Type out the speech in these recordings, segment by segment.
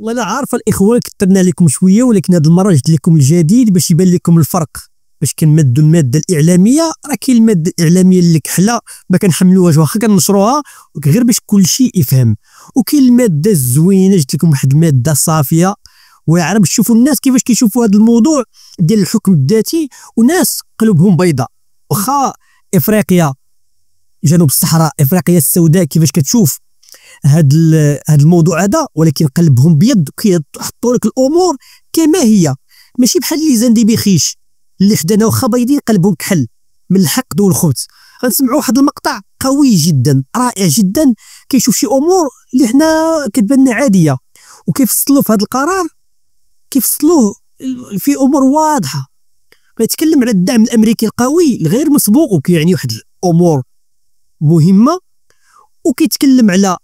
والله لا عارفه الاخوان كثرنا لكم شويه، ولكن هذه المره جبت لكم الجديد باش يبان لكم الفرق. باش كنمدوا الماده الاعلاميه، راه كاين الماده الاعلاميه اللي كحله ما كنحملوهاش واخا كنشروها غير باش كل شيء يفهم، وكاين الماده الزوينه جبت لكم واحد الماده صافيه واعره باش تشوفوا الناس كيفاش كيشوفوا هذا الموضوع ديال الحكم الذاتي، وناس قلوبهم بيضاء. واخا افريقيا جنوب الصحراء، افريقيا السوداء كيفاش كتشوف هذا الموضوع هذا، ولكن قلبهم بيض، كيحطوا لك الامور كما هي، ماشي بحال اللي زندي بخيش اللي حدانا واخا بيضين قلبهم كحل من الحقد والخبث. غنسمعوا واحد المقطع قوي جدا رائع جدا كيشوف شي امور اللي حنا كتبان لنا عاديه، وكيفصلوا في هذا القرار، كيفصلوه في امور واضحه. كيتكلم على الدعم الامريكي القوي الغير مسبوق، وكيعني واحد الامور مهمه، وكيتكلم على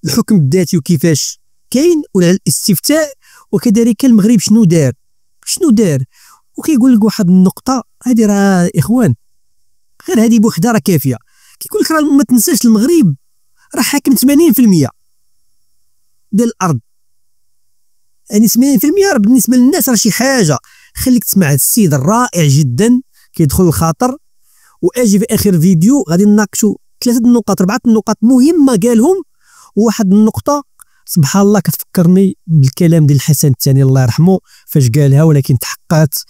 الحكم الذاتي وكيفاش كاين، وعلى الاستفتاء، وكذلك المغرب شنو دار. وكيقول لك واحد النقطه هذه راه اخوان غير هذه بوحدها راه كافيه. كيقول لك راه ما تنساش المغرب راه حاكم 80% ديال الارض، يعني 80% راه بالنسبه للناس راه شي حاجه. خليك تسمع هذا السيد الرائع جدا كيدخل الخاطر، واجي في اخر فيديو غادي نناقشوا 3 نقاط 4 نقاط مهمه قالهم، وواحد النقطه سبحان الله كتفكرني بالكلام ديال الحسن الثاني الله يرحمه فاش قالها، ولكن تحققت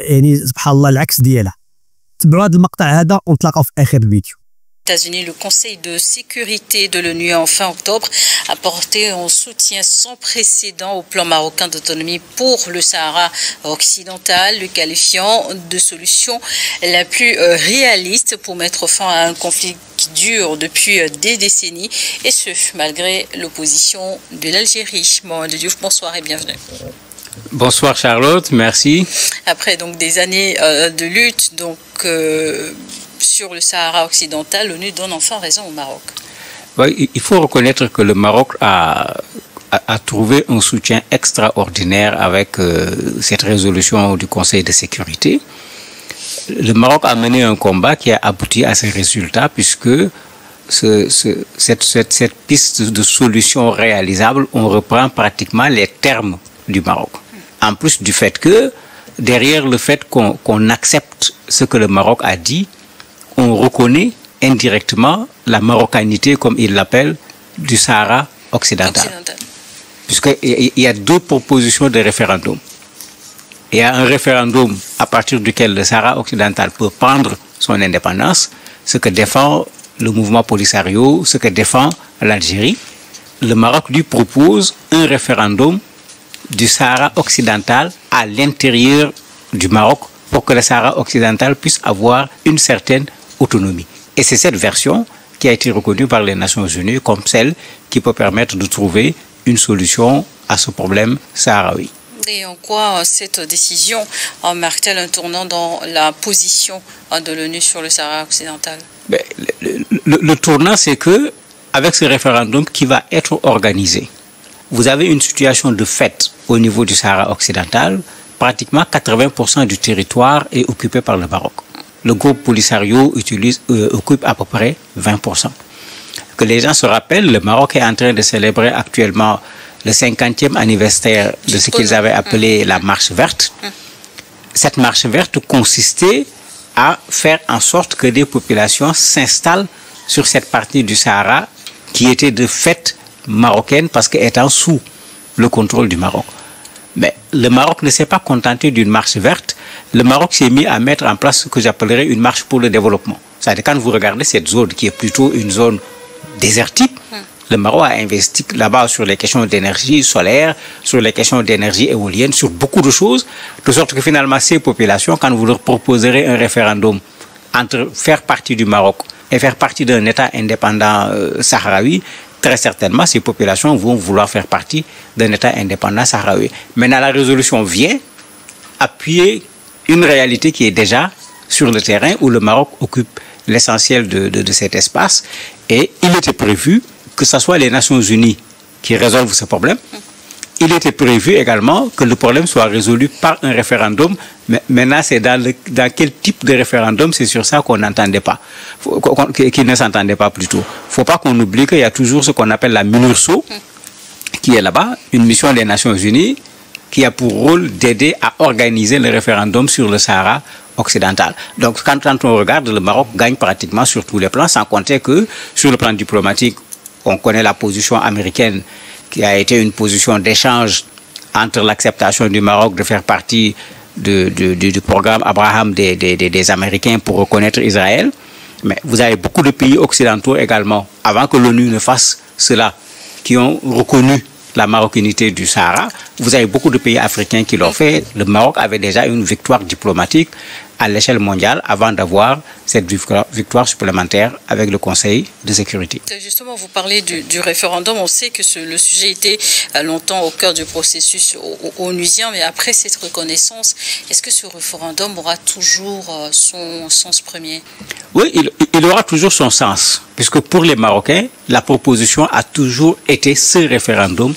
يعني سبحان الله العكس ديالها. تبعوا هذا المقطع هذا ونتلاقاو في اخر الفيديو. États-Unis, le Conseil de sécurité de l'ONU en fin octobre a apporté un soutien sans précédent au plan marocain d'autonomie pour le Sahara occidental, le qualifiant de solution la plus réaliste pour mettre fin à un conflit qui dure depuis des décennies, et ce malgré l'opposition de l'Algérie. Mohamed Diouf, bonsoir et bienvenue. Bonsoir Charlotte, merci. Après donc des années de lutte sur le Sahara occidental, l'ONU donne enfin raison au Maroc. Oui, il faut reconnaître que le Maroc a trouvé un soutien extraordinaire avec cette résolution du Conseil de sécurité. Le Maroc a mené un combat qui a abouti à ces résultats, puisque cette piste de solution réalisable, on reprend pratiquement les termes du Maroc. En plus du fait que, derrière le fait qu'on accepte ce que le Maroc a dit, on reconnaît indirectement la marocanité, comme il l'appelle, du Sahara occidental. Puisqu'il y a 2 propositions de référendum. Il y a un référendum à partir duquel le Sahara occidental peut prendre son indépendance, ce que défend le mouvement Polisario, ce que défend l'Algérie. Le Maroc lui propose un référendum du Sahara occidental à l'intérieur du Maroc pour que le Sahara occidental puisse avoir une certaine autonomie. Et c'est cette version qui a été reconnue par les Nations Unies comme celle qui peut permettre de trouver une solution à ce problème sahraoui. Et en quoi cette décision marque-t-elle un tournant dans la position de l'ONU sur le Sahara occidental? Le tournant, c'est que avec ce référendum qui va être organisé, vous avez une situation de fait au niveau du Sahara occidental. Pratiquement 80% du territoire est occupé par le Maroc. Le groupe Polisario occupe à peu près 20%. Que les gens se rappellent, le Maroc est en train de célébrer actuellement le 50e anniversaire de ce qu'ils avaient appelé la marche verte. Cette marche verte consistait à faire en sorte que des populations s'installent sur cette partie du Sahara qui était de fait marocaine parce qu'étant sous le contrôle du Maroc. Mais le Maroc ne s'est pas contenté d'une marche verte. Le Maroc s'est mis à mettre en place ce que j'appellerais une marche pour le développement. C'est-à-dire quand vous regardez cette zone qui est plutôt une zone désertique, le Maroc a investi là-bas sur les questions d'énergie solaire, sur les questions d'énergie éolienne, sur beaucoup de choses, de sorte que finalement ces populations, quand vous leur proposerez un référendum entre faire partie du Maroc et faire partie d'un État indépendant sahraoui, très certainement, ces populations vont vouloir faire partie d'un État indépendant sahraoui. Maintenant, la résolution vient appuyer une réalité qui est déjà sur le terrain où le Maroc occupe l'essentiel de cet espace. Et il était prévu que ce soit les Nations Unies qui résolvent ce problème. Il était prévu également que le problème soit résolu par un référendum. Mais maintenant, c'est dans quel type de référendum, c'est sur ça qu'on n'entendait pas, qu'il ne s'entendait pas plutôt. Il ne faut pas qu'on oublie qu'il y a toujours ce qu'on appelle la MINURSO, qui qui est là-bas, une mission des Nations Unies qui a pour rôle d'aider à organiser le référendum sur le Sahara occidental. Donc quand on regarde, le Maroc gagne pratiquement sur tous les plans, sans compter que sur le plan diplomatique, on connaît la position américaine qui a été une position d'échange entre l'acceptation du Maroc de faire partie du programme Abraham des Américains pour reconnaître Israël. Mais vous avez beaucoup de pays occidentaux également, avant que l'ONU ne fasse cela, qui ont reconnu la marocanité du Sahara. Vous avez beaucoup de pays africains qui l'ont fait. Le Maroc avait déjà une victoire diplomatique à l'échelle mondiale avant d'avoir cette victoire supplémentaire avec le Conseil de sécurité. Justement, vous parlez du référendum. On sait que le sujet était longtemps au cœur du processus onusien, mais après cette reconnaissance, est-ce que ce référendum aura toujours son sens premier? Oui, il aura toujours son sens, puisque pour les Marocains, la proposition a toujours été ce référendum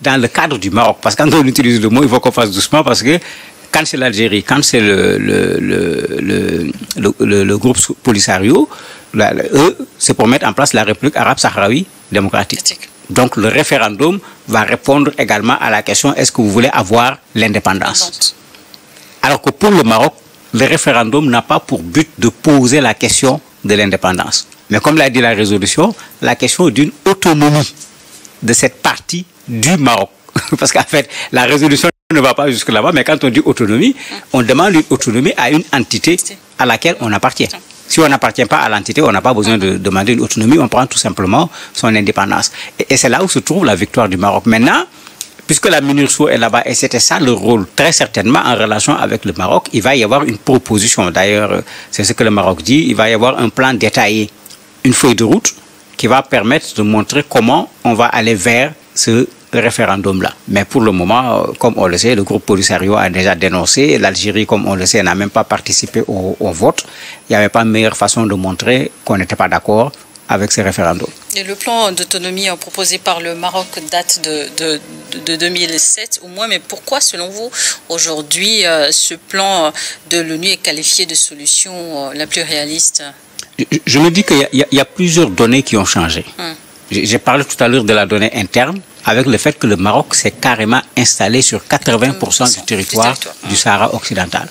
dans le cadre du Maroc. Parce que quand on utilise le mot, il faut qu'on fasse doucement, parce que quand c'est l'Algérie, quand c'est le groupe Polisario, eux, c'est pour mettre en place la République arabe sahraoui démocratique. Donc le référendum va répondre également à la question, est-ce que vous voulez avoir l'indépendance? Alors que pour le Maroc, le référendum n'a pas pour but de poser la question de l'indépendance. Mais comme l'a dit la résolution, la question d'une autonomie de cette partie du Maroc. Parce qu'en fait, la résolution ne va pas jusque là-bas, mais quand on dit autonomie, on demande une autonomie à une entité à laquelle on appartient. Si on n'appartient pas à l'entité, on n'a pas besoin de demander une autonomie, on prend tout simplement son indépendance. Et c'est là où se trouve la victoire du Maroc. Maintenant, puisque la MINURSO est là-bas, et c'était ça le rôle, très certainement en relation avec le Maroc, il va y avoir une proposition. D'ailleurs, c'est ce que le Maroc dit, il va y avoir un plan détaillé, une feuille de route qui va permettre de montrer comment on va aller vers ce référendum-là. Mais pour le moment, comme on le sait, le groupe Polisario a déjà dénoncé. L'Algérie, comme on le sait, n'a même pas participé au vote. Il n'y avait pas de meilleure façon de montrer qu'on n'était pas d'accord avec ce référendum. Et le plan d'autonomie proposé par le Maroc date de 2007 au moins, mais pourquoi, selon vous, aujourd'hui, ce plan de l'ONU est qualifié de solution la plus réaliste? Je me dis qu'il y a plusieurs données qui ont changé. J'ai parlé tout à l'heure de la donnée interne, avec le fait que le Maroc s'est carrément installé sur 80% du territoire du Sahara occidental.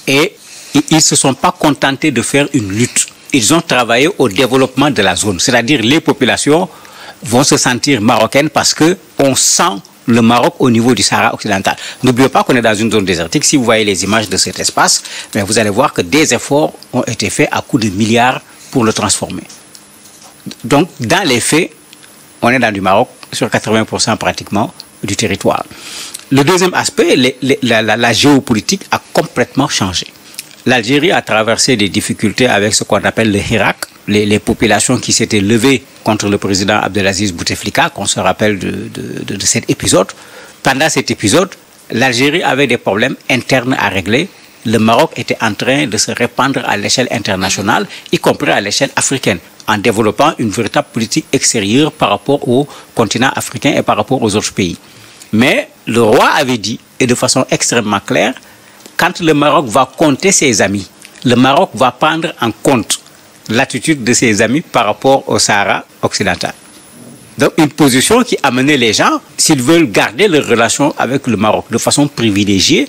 Et ils ne se sont pas contentés de faire une lutte. Ils ont travaillé au développement de la zone. C'est-à-dire les populations vont se sentir marocaines parce qu'on sent le Maroc au niveau du Sahara occidental. N'oubliez pas qu'on est dans une zone désertique. Si vous voyez les images de cet espace, mais vous allez voir que des efforts ont été faits à coups de milliards pour le transformer. Donc, dans les faits, on est dans du Maroc sur 80% pratiquement du territoire. Le deuxième aspect, la géopolitique a complètement changé. L'Algérie a traversé des difficultés avec ce qu'on appelle le Hirak, les populations qui s'étaient levées contre le président Abdelaziz Bouteflika, qu'on se rappelle de cet épisode. Pendant cet épisode, l'Algérie avait des problèmes internes à régler. Le Maroc était en train de se répandre à l'échelle internationale, y compris à l'échelle africaine, en développant une véritable politique extérieure par rapport au continent africain et par rapport aux autres pays. Mais le roi avait dit, et de façon extrêmement claire, quand le Maroc va compter ses amis, le Maroc va prendre en compte l'attitude de ses amis par rapport au Sahara occidental. Donc une position qui amenait les gens, s'ils veulent garder leurs relations avec le Maroc de façon privilégiée,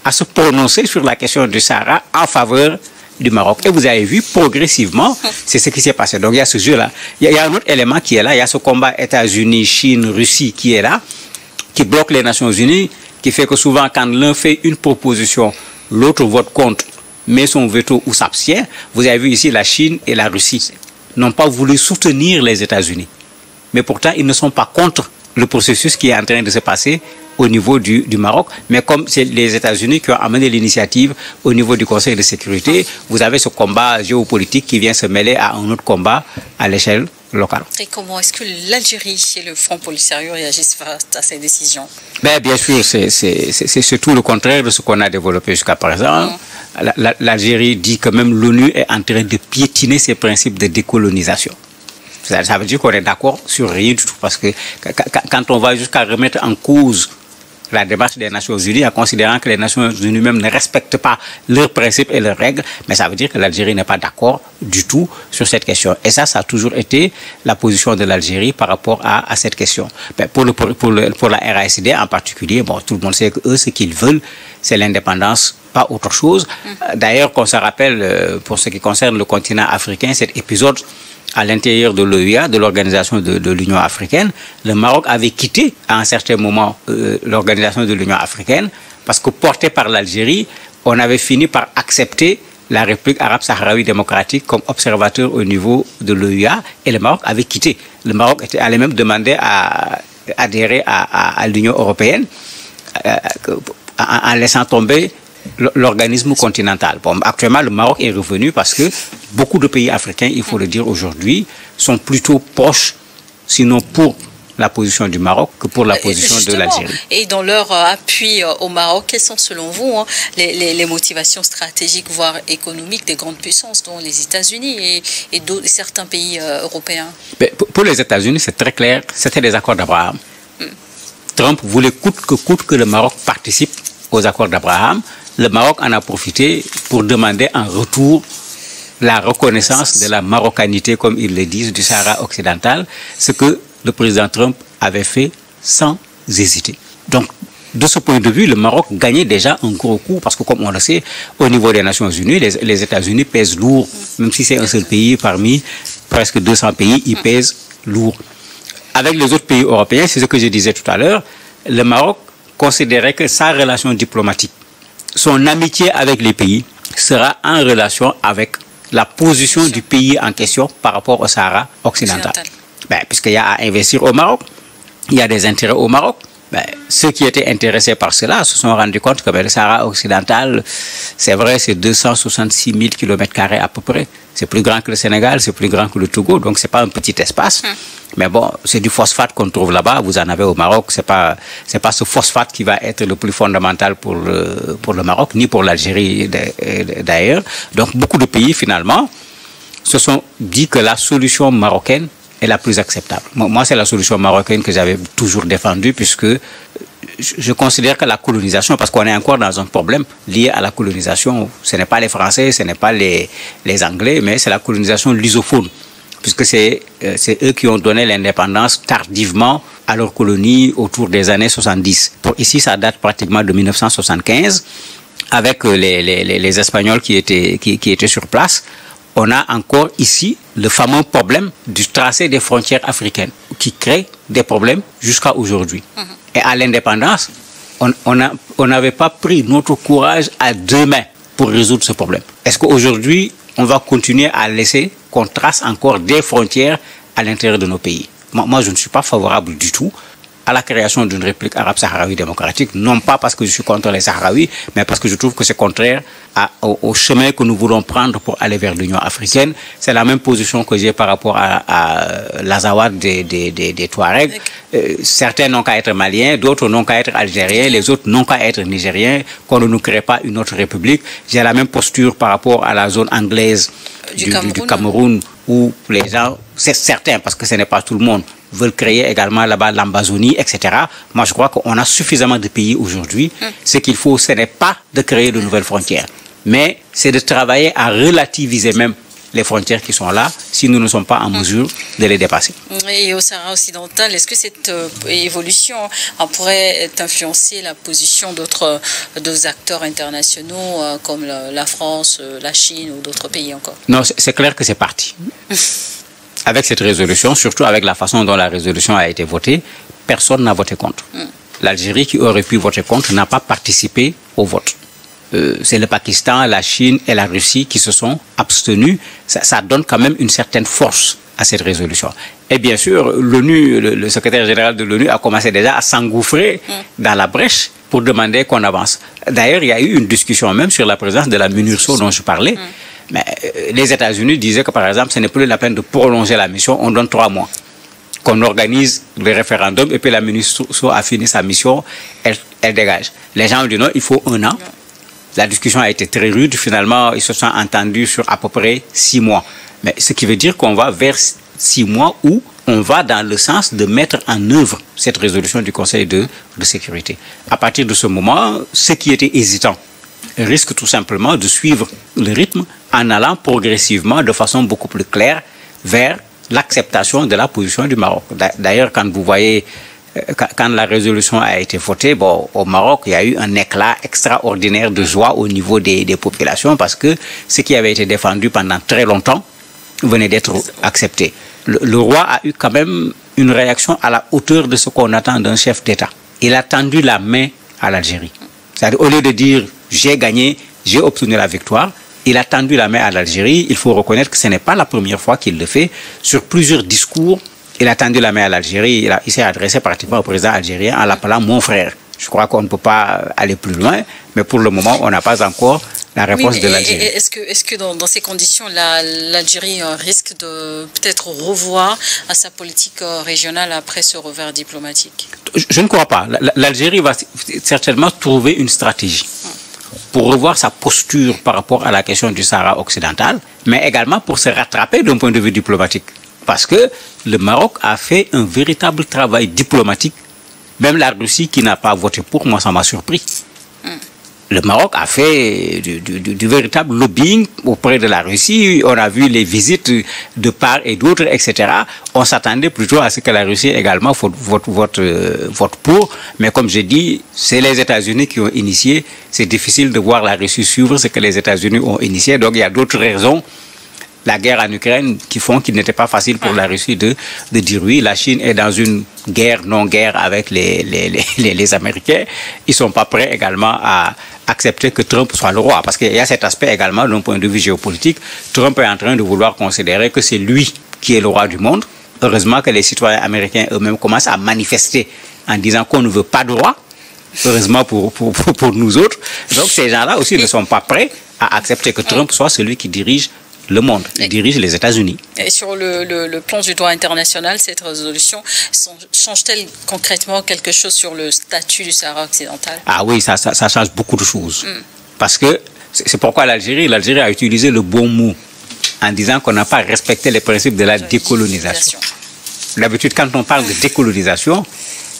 à se prononcer sur la question du Sahara en faveur du Maroc. Et vous avez vu, progressivement, c'est ce qui s'est passé. Donc il y a ce jeu-là. Il y a un autre élément qui est là, il y a ce combat États-Unis, Chine, Russie qui est là, qui bloque les Nations Unies, qui fait que souvent quand l'un fait une proposition, l'autre vote contre, met son veto ou s'abstient. Vous avez vu ici la Chine et la Russie n'ont pas voulu soutenir les États-Unis. Mais pourtant, ils ne sont pas contre le processus qui est en train de se passer au niveau du Maroc. Mais comme c'est les États-Unis qui ont amené l'initiative au niveau du Conseil de sécurité, vous avez ce combat géopolitique qui vient se mêler à un autre combat à l'échelle locale. Et comment est-ce que l'Algérie et le Front Polisario réagissent face à ces décisions? Bien sûr, c'est tout le contraire de ce qu'on a développé jusqu'à présent. L'Algérie dit que même l'ONU est en train de piétiner ses principes de décolonisation. Ça veut dire qu'on est d'accord sur rien du tout, parce que quand on va jusqu'à remettre en cause la démarche des Nations Unies en considérant que les Nations Unies même ne respectent pas leurs principes et leurs règles, mais ça veut dire que l'Algérie n'est pas d'accord du tout sur cette question. Et ça a toujours été la position de l'Algérie par rapport à cette question. Mais pour la RASD en particulier, bon, tout le monde sait que eux, ce qu'ils veulent, c'est l'indépendance, pas autre chose. D'ailleurs, qu'on se rappelle, pour ce qui concerne le continent africain, cet épisode à l'intérieur de l'OUA, de l'Organisation de l'Union africaine, le Maroc avait quitté à un certain moment l'Organisation de l'Union africaine parce que porté par l'Algérie, on avait fini par accepter la République arabe sahraoui démocratique comme observateur au niveau de l'OUA et le Maroc avait quitté. Le Maroc allait même demander à adhérer à l'Union européenne en laissant tomber l'organisme continental. Bon, actuellement, le Maroc est revenu parce que beaucoup de pays africains, il faut le dire aujourd'hui, sont plutôt proches, sinon pour la position du Maroc que pour la position de l'Algérie. Et dans leur appui au Maroc, quelles sont selon vous les motivations stratégiques, voire économiques des grandes puissances, dont les États-Unis et certains pays européens? Mais pour les États-Unis, c'est très clair, c'était les accords d'Abraham. Trump voulait coûte que le Maroc participe aux accords d'Abraham. Le Maroc en a profité pour demander en retour la reconnaissance de la marocanité, comme ils le disent, du Sahara occidental, ce que le président Trump avait fait sans hésiter. Donc, de ce point de vue, le Maroc gagnait déjà un gros coup, parce que comme on le sait, au niveau des Nations Unies, les États-Unis pèsent lourd, même si c'est un seul pays parmi presque 200 pays, ils pèsent lourd. Avec les autres pays européens, c'est ce que je disais tout à l'heure, le Maroc considérait que sa relation diplomatique, son amitié avec les pays sera en relation avec la position du pays en question par rapport au Sahara occidental. Ben, puisqu'il y a à investir au Maroc, il y a des intérêts au Maroc. Ben, ceux qui étaient intéressés par cela se sont rendus compte que le Sahara occidental, c'est vrai, c'est 266 000 km² à peu près. C'est plus grand que le Sénégal, c'est plus grand que le Togo, donc c'est pas un petit espace. Mais bon, c'est du phosphate qu'on trouve là-bas, vous en avez au Maroc, c'est pas ce phosphate qui va être le plus fondamental pour le Maroc, ni pour l'Algérie d'ailleurs. Donc beaucoup de pays finalement se sont dit que la solution marocaine est la plus acceptable. Moi, c'est la solution marocaine que j'avais toujours défendue, puisque je considère que la colonisation, parce qu'on est encore dans un problème lié à la colonisation, ce n'est pas les Français, ce n'est pas les Anglais, mais c'est la colonisation lusophone, puisque c'est eux qui ont donné l'indépendance tardivement à leur colonie autour des années 70. Pour ici, ça date pratiquement de 1975, avec les Espagnols qui étaient sur place. On a encore ici le fameux problème du tracé des frontières africaines qui crée des problèmes jusqu'à aujourd'hui. Et à l'indépendance, on n'avait pas pris notre courage à deux mains pour résoudre ce problème. Est-ce qu'aujourd'hui, on va continuer à laisser qu'on trace encore des frontières à l'intérieur de nos pays? Moi, je ne suis pas favorable du tout à la création d'une République arabe sahraoui démocratique, non pas parce que je suis contre les Sahraouis, mais parce que je trouve que c'est contraire au chemin que nous voulons prendre pour aller vers l'Union africaine. C'est la même position que j'ai par rapport à l'Azawad des Touaregs. Certains n'ont qu'à être maliens, d'autres n'ont qu'à être algériens, les autres n'ont qu'à être nigériens, qu'on ne nous crée pas une autre république. J'ai la même posture par rapport à la zone anglaise du Cameroun, où les gens, c'est certain, parce que ce n'est pas tout le monde, veulent créer également là-bas l'Ambazonie, etc. Moi, je crois qu'on a suffisamment de pays aujourd'hui. Ce qu'il faut, ce n'est pas de créer de nouvelles frontières, mais c'est de travailler à relativiser même les frontières qui sont là, si nous ne sommes pas en mesure de les dépasser. Et au Sahara occidental, est-ce que cette évolution pourrait influencer la position d'autres acteurs internationaux comme la France, la Chine ou d'autres pays encore? Non, c'est clair que c'est parti. Avec cette résolution, surtout avec la façon dont la résolution a été votée, personne n'a voté contre. L'Algérie, qui aurait pu voter contre, n'a pas participé au vote. C'est le Pakistan, la Chine et la Russie qui se sont abstenus. Ça donne quand même une certaine force à cette résolution. Et bien sûr, l'ONU, le secrétaire général de l'ONU a commencé déjà à s'engouffrer dans la brèche pour demander qu'on avance. D'ailleurs, il y a eu une discussion même sur la présence de la MINURSO dont je parlais. Mais les États-Unis disaient que, par exemple, ce n'est plus la peine de prolonger la mission, on donne 3 mois. Qu'on organise le référendum et puis la MINURSO a fini sa mission, elle dégage. Les gens ont dit non, il faut 1 an. La discussion a été très rude. Finalement, ils se sont entendus sur à peu près 6 mois. Mais ce qui veut dire qu'on va vers 6 mois où on va dans le sens de mettre en œuvre cette résolution du Conseil de sécurité. À partir de ce moment, ceux qui étaient hésitants risquent tout simplement de suivre le rythme en allant progressivement, de façon beaucoup plus claire, vers l'acceptation de la position du Maroc. D'ailleurs, quand vous voyez, quand la résolution a été votée, bon, au Maroc, il y a eu un éclat extraordinaire de joie au niveau des populations parce que ce qui avait été défendu pendant très longtemps venait d'être accepté. Le roi a eu quand même une réaction à la hauteur de ce qu'on attend d'un chef d'État. Il a tendu la main à l'Algérie. C'est-à-dire, au lieu de dire « j'ai gagné, j'ai obtenu la victoire », il a tendu la main à l'Algérie. Il faut reconnaître que ce n'est pas la première fois qu'il le fait. Sur plusieurs discours, il a tendu la main à l'Algérie. Il s'est adressé pratiquement au président algérien en l'appelant « mon frère ». Je crois qu'on ne peut pas aller plus loin, mais pour le moment, on n'a pas encore la réponse de l'Algérie. Est-ce que dans ces conditions, l'Algérie risque de peut-être revoir à sa politique régionale après ce revers diplomatique? Je ne crois pas. L'Algérie va certainement trouver une stratégie pour revoir sa posture par rapport à la question du Sahara occidental, mais également pour se rattraper d'un point de vue diplomatique. Parce que le Maroc a fait un véritable travail diplomatique. Même la Russie qui n'a pas voté pour, moi ça m'a surpris. Le Maroc a fait du véritable lobbying auprès de la Russie. On a vu les visites de part et d'autre, etc. On s'attendait plutôt à ce que la Russie également vote pour. Mais comme je dis, c'est les États-Unis qui ont initié. C'est difficile de voir la Russie suivre ce que les États-Unis ont initié. Donc il y a d'autres raisons. La guerre en Ukraine qui font qu'il n'était pas facile pour la Russie de dire oui. La Chine est dans une guerre, non-guerre avec les Américains. Ils ne sont pas prêts également à accepter que Trump soit le roi. Parce qu'il y a cet aspect également d'un point de vue géopolitique. Trump est en train de vouloir considérer que c'est lui qui est le roi du monde. Heureusement que les citoyens américains eux-mêmes commencent à manifester en disant qu'on ne veut pas de roi. Heureusement pour nous autres. Donc ces gens-là aussi ne sont pas prêts à accepter que Trump soit celui qui dirige le monde, il dirige les États-Unis. Et sur le plan du droit international, cette résolution change-t-elle concrètement quelque chose sur le statut du Sahara occidental? Ah oui, ça change beaucoup de choses. Parce que c'est pourquoi l'Algérie a utilisé le bon mot en disant qu'on n'a pas respecté les principes de la décolonisation. D'habitude, quand on parle de décolonisation,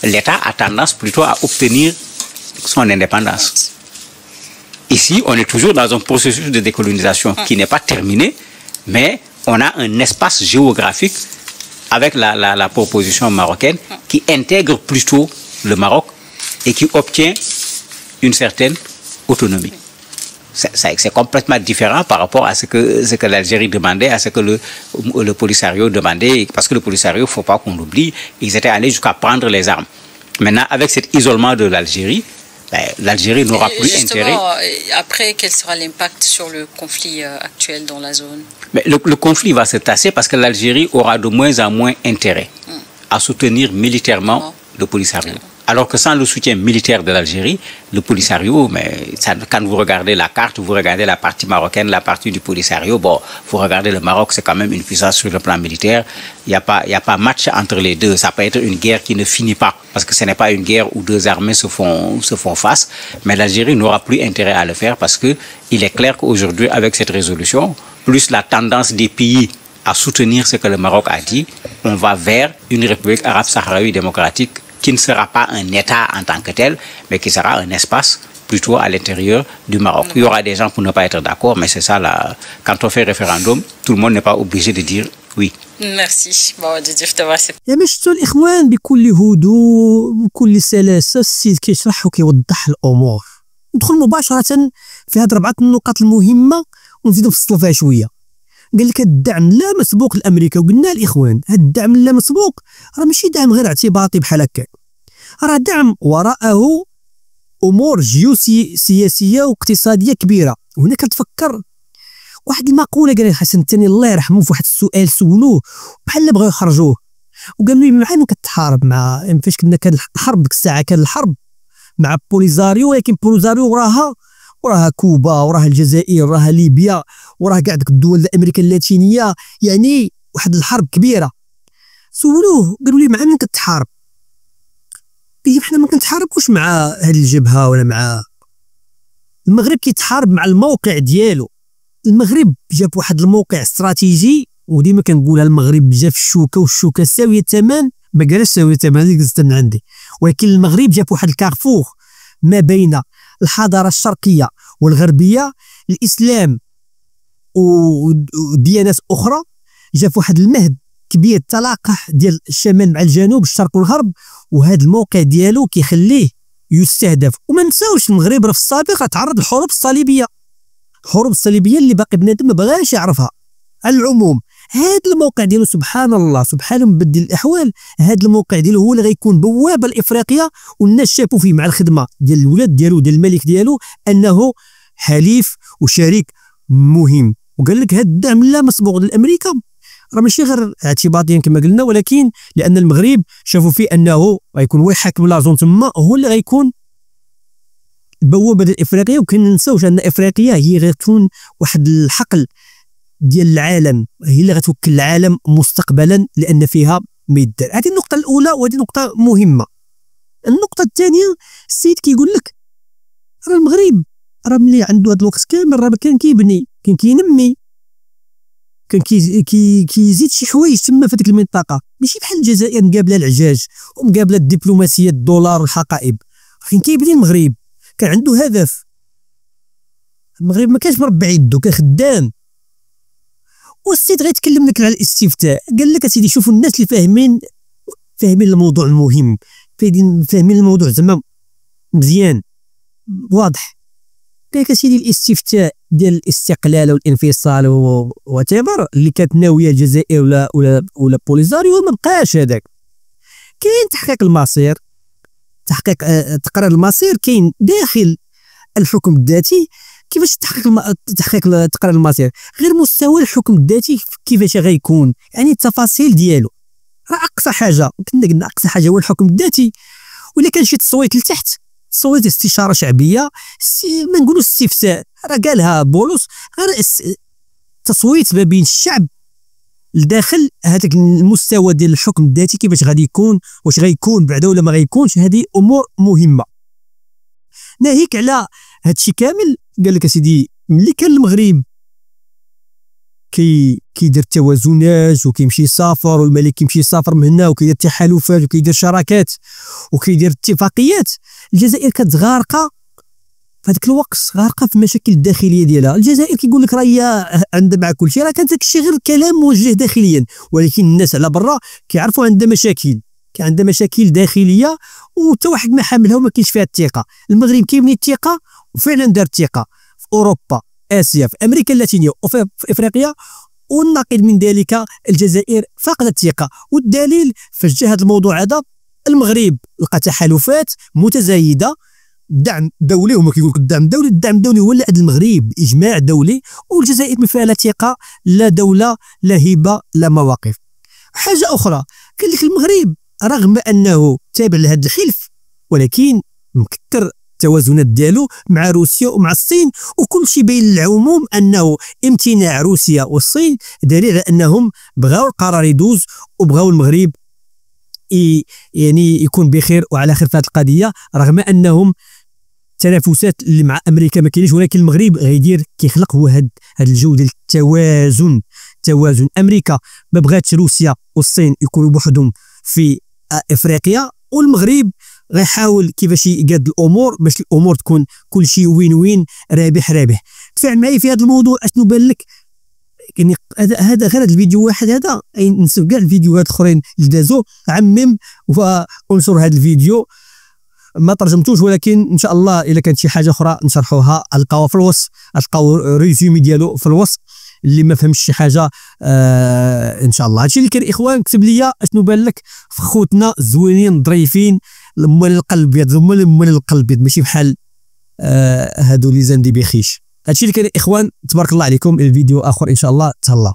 l'État a tendance plutôt à obtenir son indépendance. Ici, on est toujours dans un processus de décolonisation qui n'est pas terminé, mais on a un espace géographique avec la proposition marocaine qui intègre plutôt le Maroc et qui obtient une certaine autonomie. C'est complètement différent par rapport à ce que l'Algérie demandait, à ce que le Polisario demandait, parce que le Polisario, il ne faut pas qu'on l'oublie, ils étaient allés jusqu'à prendre les armes. Maintenant, avec cet isolement de l'Algérie, l'Algérie n'aura plus intérêt. Après, quel sera l'impact sur le conflit actuel dans la zone? Mais le conflit va se tasser parce que l'Algérie aura de moins en moins intérêt à soutenir militairement le Polisario. Alors que sans le soutien militaire de l'Algérie, le Polisario, quand vous regardez la carte, vous regardez la partie marocaine, la partie du Polisario, bon, vous regardez le Maroc, c'est quand même une puissance sur le plan militaire. Il n'y a pas match entre les deux. Ça peut être une guerre qui ne finit pas, parce que ce n'est pas une guerre où deux armées se font face. Mais l'Algérie n'aura plus intérêt à le faire parce que il est clair qu'aujourd'hui, avec cette résolution, plus la tendance des pays à soutenir ce que le Maroc a dit, on va vers une République arabe sahraoui démocratique qui ne sera pas un État en tant que tel, mais qui sera un espace plutôt à l'intérieur du Maroc. Il y aura des gens pour ne pas être d'accord, mais c'est ça, là, quand on fait référendum, tout le monde n'est pas obligé de dire oui. Merci. يعني شفتوا الإخوان بكل هدوء وبكل سلاسة السيد كيشرح وكيوضح الأمور. ندخل مباشرة في هاد 4 النقاط المهمة ونزيدو نفصلوا فيها شوية. قال لك الدعم لا مسبوق لامريكا، وقلنا الاخوان هاد الدعم لا مسبوق راه ماشي دعم غير اعتباطي بحال هكا، راه دعم وراءه امور جيوسياسيه واقتصاديه كبيره. وهنا كنتفكر واحد المقوله قال حسن الثاني الله يرحمه في واحد السؤال سولوه بحال بغاو يخرجوه وقال له معانا كتحارب مع فاش كنا كان الحرب ديك الساعه كان الحرب مع بوليزاريو، ولكن بوليزاريو وراها كوبا وراها الجزائر وراها ليبيا وراها كاع ديك الدول امريكا اللاتينيه، يعني واحد الحرب كبيره. سولوه قالوا لي مع من كتحارب؟ قال لي حنا ما كنتحاربوش مع هذه الجبهه ولا مع المغرب، كيتحارب مع الموقع ديالو. المغرب جاب واحد الموقع استراتيجي وديما كنقولها المغرب جا في الشوكه والشوكه ساويه الثمن، ما قالش ساويه الثمن اللي قلت من عندي، ولكن المغرب جا في واحد الكارفور ما بين الحضاره الشرقيه والغربيه، الاسلام وديانات اخرى، جا في واحد المهد كبير تلاقح ديال الشمال مع الجنوب الشرق والغرب، وهذا الموقع ديالو كيخليه يستهدف. وما نساوش المغرب راه في السابق تعرض للحروب الصليبيه، الحروب الصليبيه اللي باقي بنادم ما بغاش يعرفها. على العموم هذا الموقع ديالو سبحان الله سبحان مبدل الاحوال، هذا الموقع ديالو هو اللي غيكون بوابه لافريقيا، والناس شافوا فيه مع الخدمه ديال الولاد ديالو ديال الملك ديالو انه حليف وشريك مهم. وقال لك هذا الدعم لا مسبوق لامريكا راه ماشي غير اعتباطيا كما قلنا، ولكن لان المغرب شافوا فيه انه غيكون هو حاكم لازون تما، هو اللي غيكون بوابه لافريقيا. وكان ننساوش ان افريقيا هي غتكون واحد الحقل ديال العالم، هي اللي غتوكل العالم مستقبلا لان فيها ما يدار. هذه النقطه الاولى وهذه نقطه مهمه. النقطه الثانيه السيد كيقول لك راه المغرب راه ملي عنده هذا الوقت كامل راه كان كيبني، كان كينمي، كان كيزيد شي حوايج تما في هذيك المنطقه، ماشي بحال الجزائر مقابله العجاج ومقابله الدبلوماسيه الدولار والحقائب. فين كيبني المغرب كان عنده هدف. المغرب ما كانش مربع يدو، كان خدام. والسيد غيتكلم لك على الاستفتاء، قال لك اسيدي شوفوا الناس اللي فاهمين الموضوع المهم، فاهمين الموضوع زعما مزيان واضح. قال لك اسيدي الاستفتاء ديال الاستقلال والانفصال وتبر اللي كانت ناويه الجزائر ولا بوليزاريو ما بقاش هذاك. كاين تحقيق المصير، تقرير المصير كاين داخل الحكم الذاتي. كيفاش تحقيق تقرير المصير؟ غير مستوى الحكم الذاتي كيفاش غيكون، يعني التفاصيل ديالو. راه اقصى حاجه كنا قلنا اقصى حاجه هو الحكم الذاتي، ولا كان شي تصويت لتحت، تصويت استشاره شعبيه، ما نقولوش استفتاء، راه قالها بولس، غير تصويت ما بين الشعب لداخل هذاك المستوى ديال الحكم الذاتي كيفاش غادي يكون، واش غيكون بعدا ولا ما غيكونش. هذه امور مهمه. ناهيك على هادشي كامل قال لك اسيدي ملي كان المغرب كيدير توازنات وكيمشي يسافر، والملك كيمشي يسافر من هنا وكيدير تحالفات وكيدير شراكات وكيدير اتفاقيات، الجزائر كانت غارقه في هذاك الوقت، غارقه في المشاكل الداخليه ديالها. الجزائر كيقول لك راه هي عندها مع كل شيء، راه كانت داك الشيء غير كلام موجه داخليا، ولكن الناس على برا كيعرفوا عندها مشاكل، كان عندها مشاكل داخليه وحتى واحد ما حاملها وما كاينش فيها الثقه. المغرب كيبني الثقه وفعلا دار الثقه في اوروبا، اسيا، في امريكا اللاتينيه وفي افريقيا. والنقيض من ذلك الجزائر فقدت الثقه، والدليل فاش جا هذا الموضوع هذا المغرب لقى تحالفات متزايده، دعم دولي. هما كيقول لك الدعم الدولي هو اللي المغرب اجماع دولي، والجزائر ما فيها لا ثقه لا دوله لا هبه لا مواقف. حاجه اخرى قال لك المغرب رغم انه تابع لهذا الحلف ولكن مكثر التوازنات ديالو مع روسيا ومع الصين، وكل شيء باين للعموم انه امتناع روسيا والصين دليل على انهم بغاو القرار يدوز وبغاو المغرب يعني يكون بخير وعلى خير في هذه القضيه، رغم انهم التنافسات اللي مع امريكا ما كاينش، ولكن المغرب غيدير كيخلق هو هذا الجو ديال التوازن. امريكا ما بغاتش روسيا والصين يكونوا بوحدهم في افريقيا، والمغرب غيحاول كيفاش يقاد الامور باش الامور تكون كل شيء وين رابح. تفاعل معي في هذا الموضوع اشنو بان لك. يعني هذا غير هذا الفيديو واحد، هذا نسب كاع الفيديوهات الاخرين اللي دازو، عمم وانشر هذا الفيديو. ما ترجمتوش ولكن ان شاء الله الا كانت شي حاجه اخرى نشرحوها القاوها في الوصف، القاو ريزومي ديالو في الوصف اللي ما فهمش شي حاجه ان شاء الله. هادشي اللي كاين اخوان. كتب لي اشنو بان لك في خوتنا زوينين ظريفين مال القلب ابيض، مال القلب ابيض، ماشي بحال هادو لي زاندي بخيش. هادشي اللي كاين اخوان. تبارك الله عليكم. الفيديو اخر ان شاء الله. تهلا.